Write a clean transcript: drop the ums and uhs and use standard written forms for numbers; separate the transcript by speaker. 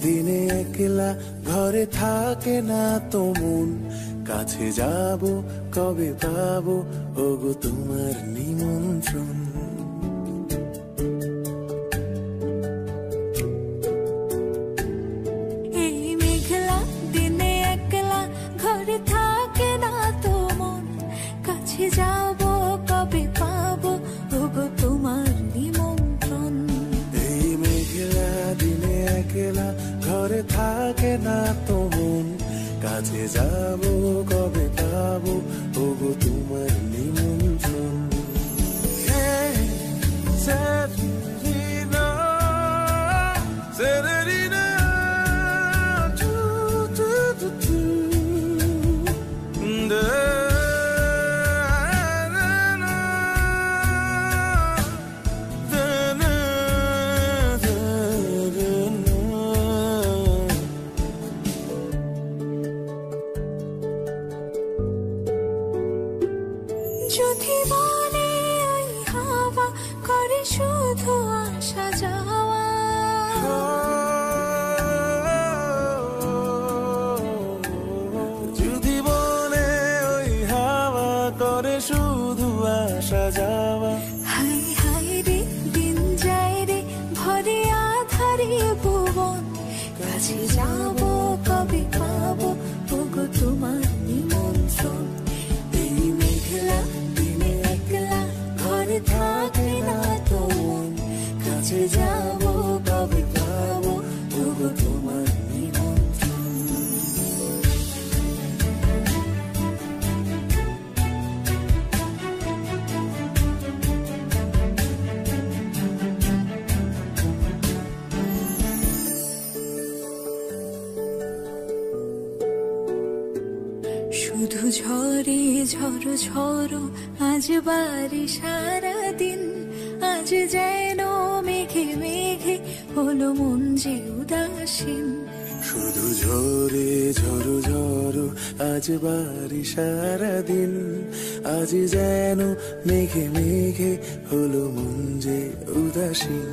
Speaker 1: দিনে একলা ঘরে থাকে না তো মন, কাছে যাব কবে পাবো ওগো তোমার নিমন্ত্রণ।
Speaker 2: এই মেঘলা দিনে একলা ঘরে থাকে না তো মন, কাছে যাব কবে পাবো ওগো তোমার নিমন্ত্রণ।
Speaker 1: এই মেঘলা দিনে একলা ঘরে থাকে না তো মন, কাছে যাব কবে পাবো ওগো তোমার নিমন্ত্রণ। Severina, Severina, tu, tu, tu, tu. Da, na, na, da, na, da, da, na.
Speaker 2: যদি বলে ওই হাওয়া করে শুধু আসা যাওয়া,
Speaker 1: যদি বলে ওই হাওয়া করে শুধু আসা যাওয়া,
Speaker 2: হাই হাই রে দিন যায় রে ভরে আধারে ভুবন, কাছে যাব কবে পাবো ওগো তোমার নিমন্ত্রণ। এই মেঘলা দিনে একলা ঘরে থাকে না তো মন, কাছে যাব কবে পাবো ওগো তোমার নিমন্ত্রণ। শুধু ঝরে ঝড়ো ঝড়ো আজ বাড়ি সারাদিন, আজ যেন মেঘে মেঘে হলো মন যে উদাসীন।
Speaker 1: শুধু ঝরে ঝড়ো ঝড়ো আজ বাড়ি সারাদিন, আজ যেন মেঘে মেঘে হলো মন যে উদাসীন।